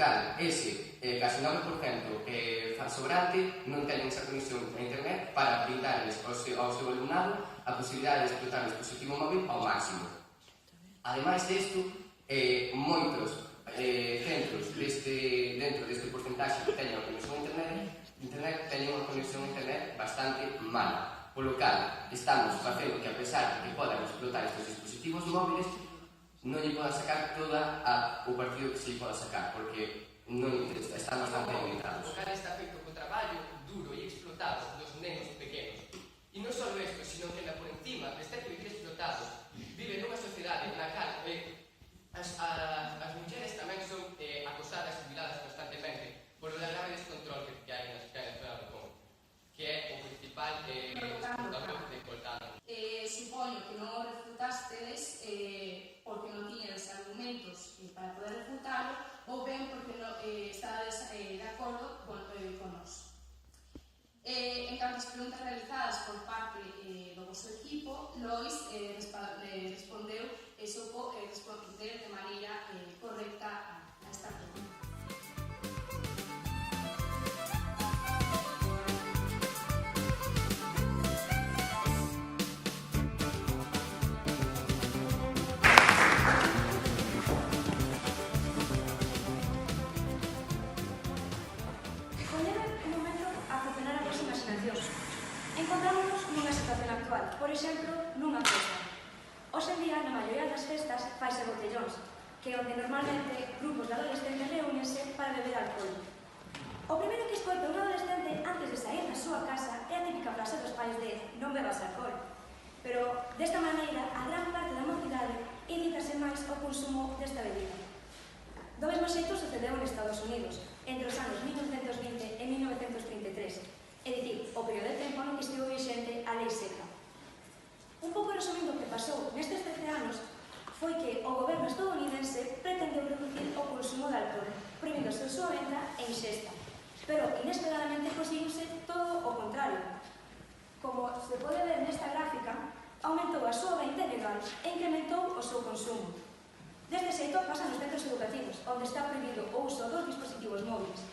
cal, ese casi 9% sobrante non teñen esa conexión a internet para brindarles ao seu alumnado a posibilidade de explotar o dispositivo móvil ao máximo. Ademais disto, moitos centros dentro deste porcentaxe que teñen a conexión a internet teñen unha conexión a internet bastante mala, polo cal estamos facendo que, a pesar de que podan explotar estes dispositivos móviles, non lle podan sacar toda o partido que se lle poda sacar, porque están bastante limitados. O cal está feito co traballo duro e explotado dos nenos pequenos. E non só isto, sino que por encima de estar vivir explotados, vive nunha sociedade na cal as mulleres tamén son acosadas e violadas constantemente por o grave descontrol que hai na zona do Congo, que é o principal explotador de coltado. Supoño que non o refutastedes porque non tiñedes argumentos para poder refutalo, ou ben porque estades de acordo con nós. En canto as preguntas realizadas por parte do vosso equipo, Lois respondeu e supo responder de maneira correcta a esta pregunta. Encontrámonos nunha situación actual, por exemplo, nunha festa. Hoxe en día, na maioría das festas, faise botellóns, que é onde normalmente grupos de adolescentes reúnense para beber alcohol. O primeiro que escoita un adolescente antes de sair da súa casa é a típica frase dos pais de non bebas alcohol. Pero, desta maneira, a gran parte da mocidade indícase máis ao consumo desta bebida. Do mesmo xeito sucedeu en Estados Unidos, entre os anos 1920 e 1933. É dicir, o período de tempo no que estivo vixente a lei seca. Un pouco resumindo o que pasou nestes 13 anos foi que o goberno estadounidense pretendeu reducir o consumo de alcohol, prohibindo-se a súa venda e ingesta. Pero, inesperadamente, conseguiuse todo o contrario. Como se pode ver nesta gráfica, aumentou a súa venda ilegal e incrementou o seu consumo. Deste xeito pasan nos centros educativos, onde está prohibido o uso dos dispositivos móviles.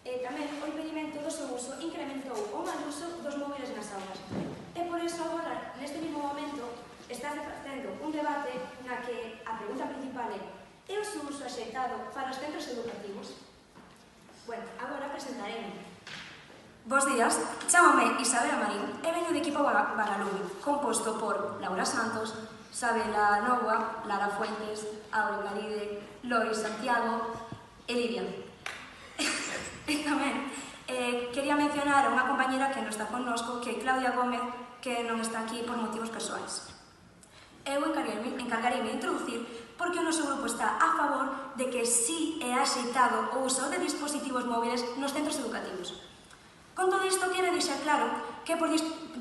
E tamén o impedimento do seu uso incrementou o mal uso dos móviles nas aulas. E por iso agora, neste mesmo momento, está facendo un debate na que a pregunta principal é o seu uso axeitado para os centros educativos? Bueno, agora presentarei. Bos días, chámame Isabela Marín e veño de equipo Bagalume, composto por Laura Santos, Sabela Nova, Lara Fuentes, Aure Garide, Lois Santiago e Lidia. E tamén quería mencionar a unha compañera que non está connosco, que é Claudia Gómez, que non está aquí por motivos persoais. Eu encargareime de introducir porque o noso grupo está a favor de que sí é axeitado o uso de dispositivos móviles nos centros educativos. Con todo isto, quero deixar claro que por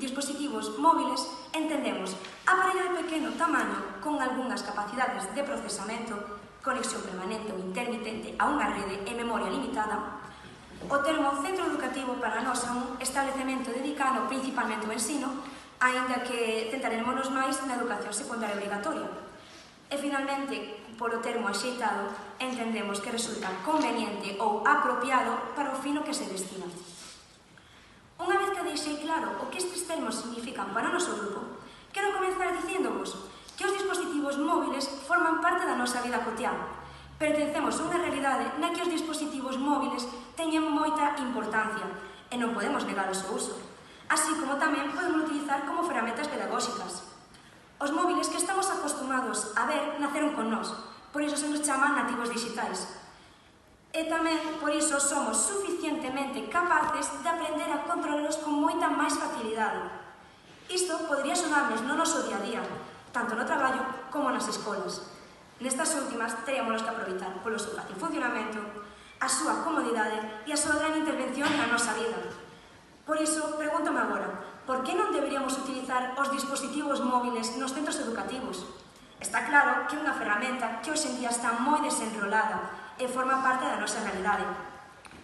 dispositivos móviles entendemos aparello de pequeno tamaño con algunhas capacidades de procesamento, conexión permanente ou intermitente a unha rede e memoria limitada. O termo centro educativo para nós é un establecemento dedicado principalmente ao ensino, aínda que centrarémonos máis na educación secundaria obrigatoria. E finalmente, por o termo axeitado, entendemos que resulta conveniente ou apropiado para o fino que se destina. Unha vez que deixei claro o que estes termos significan para o noso grupo, quero comenzar dicíndovos que os dispositivos móviles forman parte da nosa vida cotiá. Pertencemos a unha realidade na que os dispositivos móviles teñen moita importancia e non podemos negar o seu uso, así como tamén podemos utilizar como ferramentas pedagóxicas. Os móviles que estamos acostumados a ver naceron con nós, por iso se nos chama nativos digitais. E tamén por iso somos suficientemente capaces de aprender a controlalos con moita máis facilidade. Isto podría sonarnos no noso día a día, tanto no traballo como nas escolas. Nestas últimas, teríamos que aproveitar polo seu fácil funcionamento, a súa comodidade e a súa gran intervención na nosa vida. Por iso, pregúntame agora, por que non deberíamos utilizar os dispositivos móviles nos centros educativos? Está claro que é unha ferramenta que hoxe en día está moi desenrolada e forma parte da nosa realidade.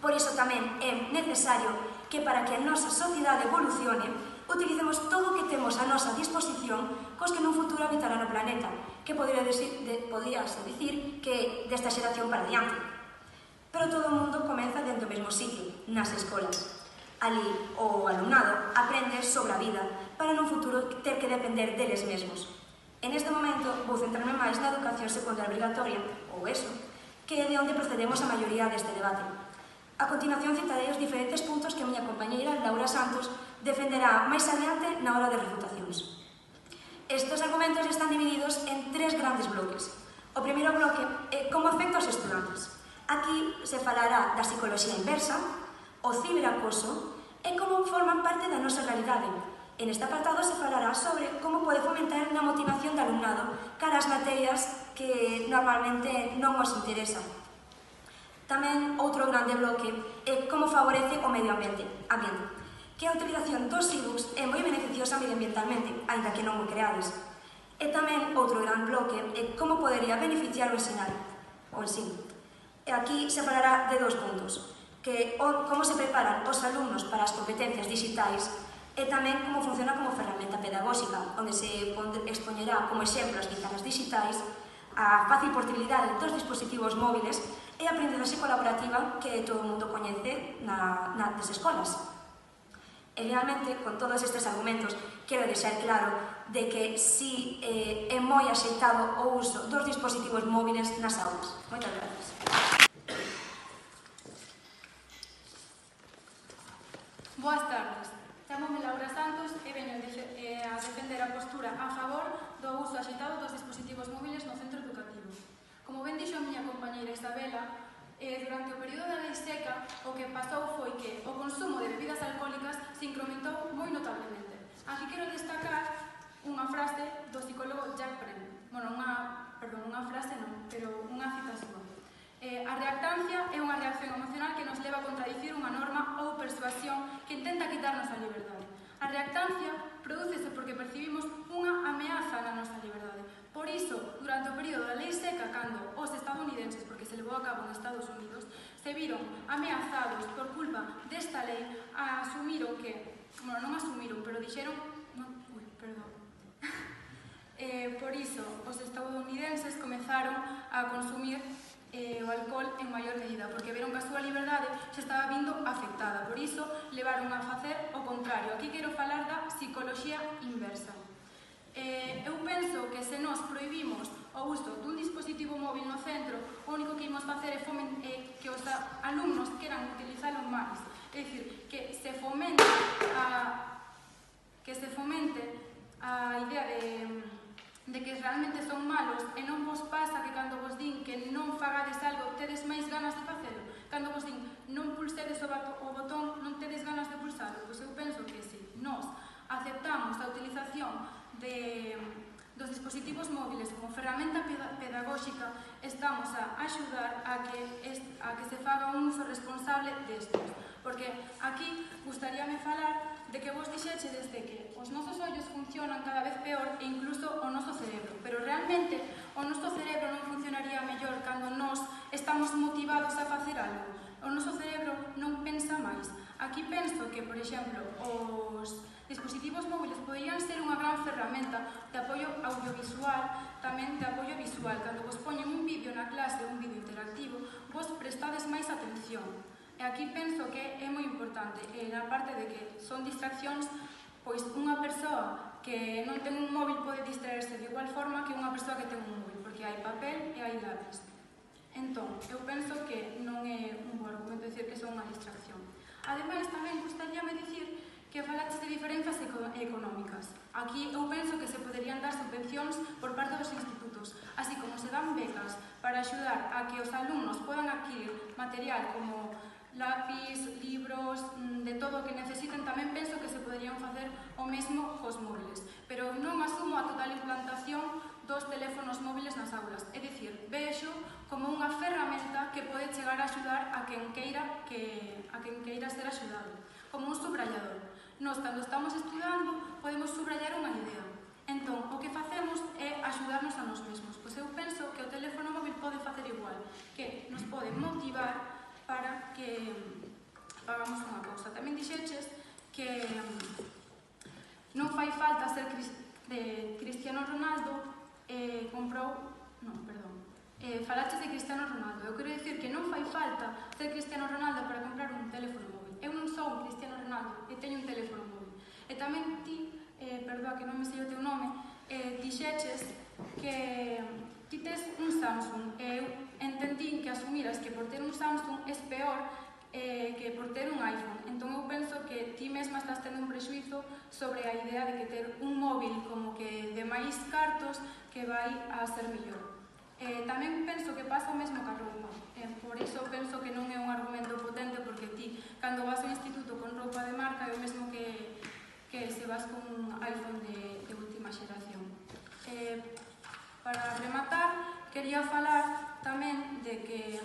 Por iso tamén é necesario que para que a nosa sociedade evolucione, utilicemos todo o que temos a nosa disposición cos que nun futuro habitará no planeta, que podríase dicir que desta xeración para diante. pero todo o mundo comeza dentro do mesmo sitio, nas escolas. Ali, o alumnado aprende sobre a vida para nun futuro ter que depender deles mesmos. En este momento vou centrarme máis na educación secundaria obrigatoria, ou ESO, que é de onde procedemos a maioría deste debate. A continuación citarei os diferentes puntos que a miña compañeira Laura Santos defenderá máis adiante na hora de refutacións. Estes argumentos están divididos en tres grandes bloques. O primeiro bloque é como afecta aos estudantes. Aquí se falará da psicoloxía inversa, o ciberacoso e como forman parte da nosa realidade. En este apartado se falará sobre como pode fomentar na motivación do alumnado cara ás materias que normalmente non os interesan. Tamén outro grande bloque é como favorece o medio ambiente, que a utilización dos e-books é moi beneficiosa medioambientalmente, aínda que non o creades. E tamén outro gran bloque é como podería beneficiar o ensinar, o ensino. E aquí se falará de dos puntos, que como se preparan os alumnos para as competencias digitais e tamén como funciona como ferramenta pedagóxica, onde se expoñerá como exemplo as ventanas digitais, a fácil portabilidade dos dispositivos móviles e a aprendizaxe colaborativa que todo o mundo coñece nas escolas. E realmente, con todos estes argumentos, quero deixar claro de que si é moi axeitado o uso dos dispositivos móviles nas aulas. Moitas gracias. Boas tardes. Chámome Laura Santos e veño a defender a postura a favor do uso axeitado dos dispositivos móviles no centro educativo. Como ben dixo a miña compañeira Isabela, durante o período da lei seca o que pasou foi que o consumo de bebidas alcohólicas se incrementou moi notablemente. Aquí quero destacar unha frase do psicólogo Jack Brent. Unha frase non, pero unha cita súa. A reactancia é unha reacción emocional que nos leva a contradicir unha norma ou persuasión que intenta quitarnos a liberdade. A reactancia prodúcese porque percibimos unha ameaza na nosa liberdade. Por iso, durante o período da lei seca, cando os estadounidenses, porque se levou a cabo en Estados Unidos, se viron ameazados por culpa desta lei, asumiron que, non asumiron, pero dixeron, por iso, os estadounidenses comezaron a consumir o alcohol en maior medida, porque veron que a súa liberdade xa estaba vindo afectada. Por iso, levaron a facer o contrario. Aquí quero falar da psicoloxía inversa. Eu penso que se nós prohibimos o uso dun dispositivo móvil no centro, o único que imos facer é que os alumnos queran utilizalo máis. É dicir, que se fomente a idea de que realmente son malos e non vos pasa que cando vos din que non fagades algo tedes máis ganas de facelo, cando vos din non pulsedes o botón non tedes ganas de pulsarlo. Pois eu penso que se nós aceptamos a utilización dos dispositivos móviles como ferramenta pedagóxica, estamos a axudar a que se faga un uso responsable destes. Porque aquí gustaríame falar de que vos dixeches desde que os nosos ollos funcionan cada vez peor e incluso o noso cerebro. Pero realmente o noso cerebro non funcionaría mellor cando nós estamos motivados a facer algo. O noso cerebro non pensa máis. Aquí penso que, por exemplo, os dispositivos móviles poderían ser unha gran ferramenta de apoio audiovisual, tamén de apoio visual. Cando vos poñen un vídeo na clase, un vídeo interactivo, vos prestades máis atención. E aquí penso que é moi importante, na parte de que son distraccións, pois unha persoa que non ten un móvil pode distraerse de igual forma que unha persoa que ten un móvil, porque hai papel e hai lápiz. Entón, eu penso que non é un bo argumento dicir que son unha distracción. Ademais, tamén gustaríame dicir que falaches de diferenzas económicas. Aquí eu penso que se poderían dar subvencións por parte dos institutos, así como se dan becas para axudar a que os alumnos podan adquirir material como lápiz, libros, de todo o que necesiten. Tamén penso que se poderían facer o mesmo cos móviles, pero non asumo a total implantación dos teléfonos móviles nas aulas. É dicir, vexo como unha ferramenta que pode chegar a axudar a quen queira ser axudado, como un subrayador. Nós, cando estamos estudando, podemos subrayar unha idea. Entón, o que facemos é axudarnos a nós mesmos. Pois eu penso que o teléfono móvil pode facer igual, que nos pode motivar para que fagamos unha cousa. Tamén dixeches que non fai falta ser Cristiano Ronaldo Falaches de Cristiano Ronaldo. Eu quero dicir que non fai falta ser Cristiano Ronaldo para comprar un teléfono móvil. Eu non sou un Cristiano Ronaldo e teño un teléfono móvil. E tamén ti, perdoa que non me sei o teu nome, dixeches que ti tes un Samsung. Eu entendín que asumiras que por ter un Samsung é peor que por ter un iPhone. Entón eu penso que ti mesma estás tendo un prexuizo sobre a idea de que ter un móvil como que de máis cartos que vai a ser mellor. Tamén penso que pasa o mesmo ca roupa. Por iso penso que non é un argumento potente, porque ti, cando vas ao instituto con roupa de marca, é o mesmo que se vas con un iPhone de última xeración. Para rematar, quería falar tamén de que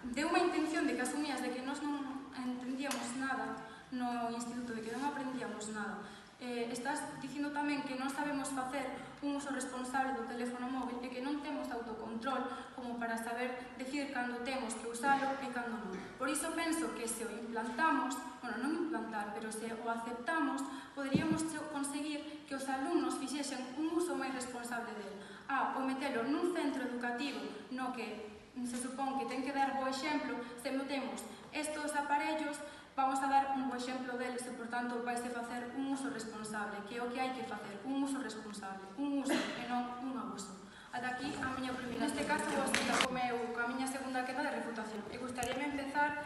de unha intención de que asumías de que nós non entendíamos nada no instituto, de que non aprendíamos nada. Estás dicindo tamén que non sabemos facer un uso responsable do teléfono móvil e que non temos autocontrol como para saber decir cando temos que usalo e cando non. Por iso penso que se o implantamos, bueno, non implantar, pero se o aceptamos, poderíamos conseguir que os alumnos fixesen un uso máis responsable del. O metelo nun centro educativo no que se supón que ten que dar bo exemplo, se metemos estos aparellos, vamos a dar un bo exemplo deles e, por tanto, vaise facer un uso responsable, que é o que hai que facer, un uso responsable, un uso e non un abuso. Ata aquí a miña primeira. Neste caso, vou seguir coa miña segunda queda de refutación. E gustaríame empezar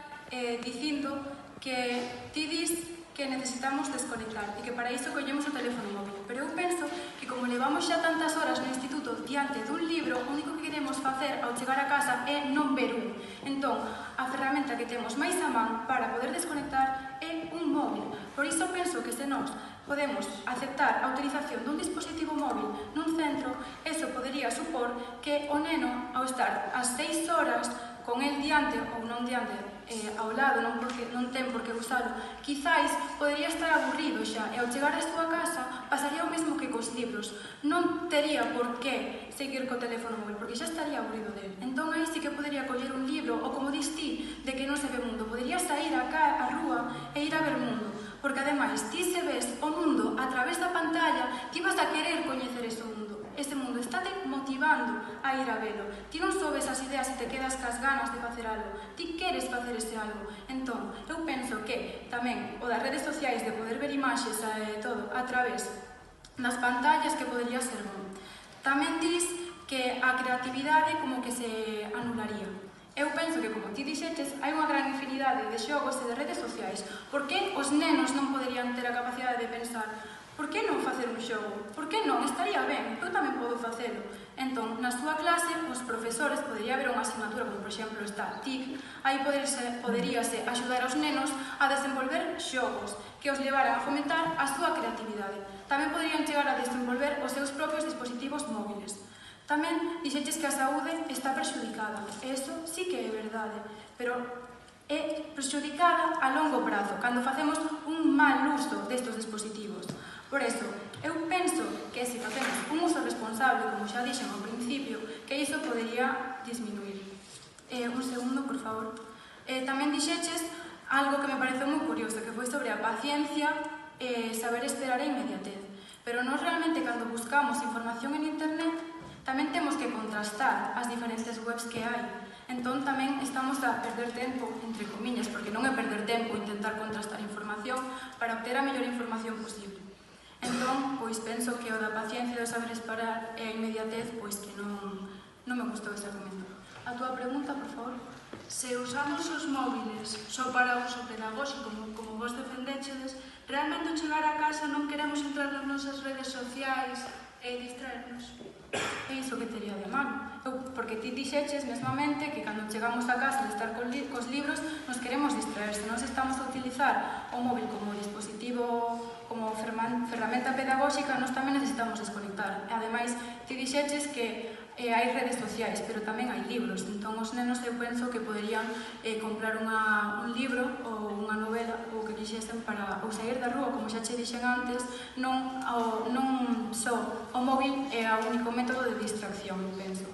dicindo que ti dis que necesitamos desconectar e que para iso collemos o teléfono móvil. Pero eu penso que como levamos xa tantas horas no instituto diante dun libro, o único que queremos facer ao chegar a casa é non ver un. Entón, a ferramenta que temos máis a man para poder desconectar é un móvil. Por iso penso que se nós podemos aceptar a utilización dun dispositivo móvil nun centro, eso podería supor que o neno, ao estar as 6 horas con el diante ou non diante ao lado, non ten por que usalo, quizáis podería estar aburrido xa e ao chegar a súa casa pasaría o mesmo que cos libros, non tería por que seguir co teléfono móvil porque xa estaría aburrido del. Entón aí sí que podería coller un libro ou, como dis ti, de que non se ve mundo, podería sair á rúa e ir a ver mundo, porque ademais ti se ves o mundo a través da pantalla, ti vas a querer coñecer ese mundo. Ese mundo estáte motivando a ir a velo. Ti non sobes as ideas e te quedas cas ganas de facer algo. Ti queres facer ese algo. Entón, eu penso que tamén o das redes sociais de poder ver imaxes e todo a través das pantallas que podería ser bom. Tamén dis que a creatividade como que se anularía. Eu penso que, como ti dixeches, hai unha gran infinidade de xogos e de redes sociais. Por que os nenos non poderían ter a capacidade de pensar? Por que non facer un xogo? Por que non? Estaría ben, eu tamén podo facelo. Entón, na súa clase, os profesores, podería haber unha asignatura, como por exemplo está TIC, aí poderíase axudar aos nenos a desenvolver xogos que os levaran a fomentar a súa creatividade. Tamén poderían chegar a desenvolver os seus propios dispositivos móviles. Tamén dixeches que a saúde está prexudicada, e iso sí que é verdade, pero é prexudicada a longo prazo, cando facemos un mal uso destes dispositivos. Por iso, eu penso que se facemos un uso responsable, como xa dixen ao principio, que iso podería disminuir. Un segundo, por favor. Tamén dixeches algo que me pareceu moi curioso, que foi sobre a paciencia e saber esperar a inmediatez. Pero nós realmente, cando buscamos información en internet, tamén temos que contrastar as diferentes webs que hai. Entón tamén estamos a perder tempo, entre comiñas, porque non é perder tempo intentar contrastar información para obter a mellor información posible. Entón, pois penso que o da paciencia, do saber esperar e a inmediatez, pois que non me gustou ese argumento. A túa pregunta, por favor. Se usamos os móviles só para uso pedagóxico, como vos defendechedes, realmente ao chegar a casa non queremos entrar nas nosas redes sociais e distraernos. É iso que tería de malo. Porque ti dixeches mesmamente que cando chegamos a casa de estar cos libros nos queremos distraer. Se nós estamos a utilizar o móvil como dispositivo, como ferramenta pedagóxica, nós tamén necesitamos desconectar. Ademais, ti dixeches que hai redes sociais, pero tamén hai libros. Entón, os nenos eu penso que poderían comprar un libro ou unha novela ou que quixesen para ou sair da rúa, como xa che dixen antes, non só o móvil é o único método de distracción, penso.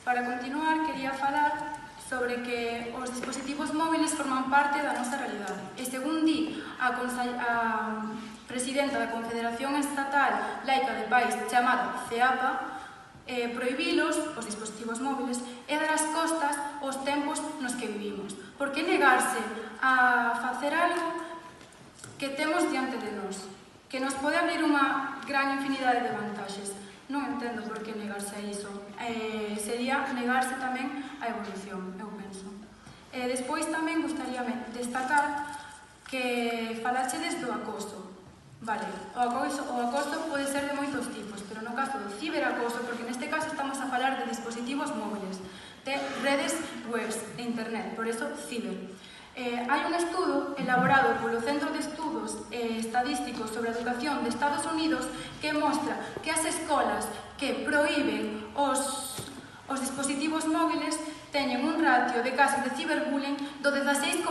Para continuar, quería falar sobre que os dispositivos móviles forman parte da nosa realidade. E según di a presidenta da Confederación Estatal Laica de Pais chamada CEAPA, prohibilos, os dispositivos móviles, e dar as costas aos tempos nos que vivimos. Por que negarse a facer algo que temos diante de nós, que nos pode abrir unha gran infinidade de vantaxes? Non entendo por que negarse a iso. Sería negarse tamén a evolución, eu penso. Despois tamén gustaríame destacar que falachedes do acoso. Vale, o acoso pode ser de moitos tipos, pero no caso do ciberacoso, porque neste caso estamos a falar de dispositivos móviles, de redes webs e internet, por eso ciber. Hai un estudo elaborado polo Centro de Estudos Estadísticos sobre a Educación de Estados Unidos que mostra que as escolas que prohíben os dispositivos móviles teñen un ratio de casos de ciberbullying do 16,4%,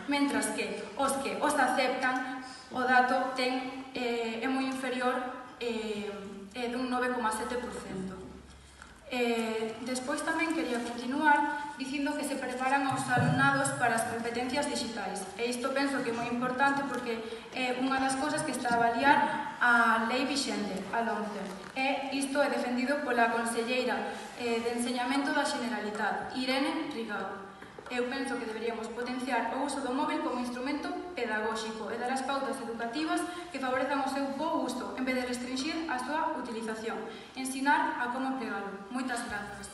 mentras que os aceptan, o dato é moi inferior, dun 9,7%. Despois tamén quería continuar dicindo que se preparan os alumnados para as competencias digitais. E isto penso que é moi importante porque é unha das cousas que está a avaliar a lei vixente, a LOMCE. E isto é defendido pola conselleira de Enseñamento da Generalitat, Irene Rigau. Eu penso que deberíamos potenciar o uso do móvil como instrumento pedagóxico e dar as pautas educativas que favorezan o seu bo uso, en vez de restringir a súa utilización. Ensinar a como empregalo. Moitas grazas.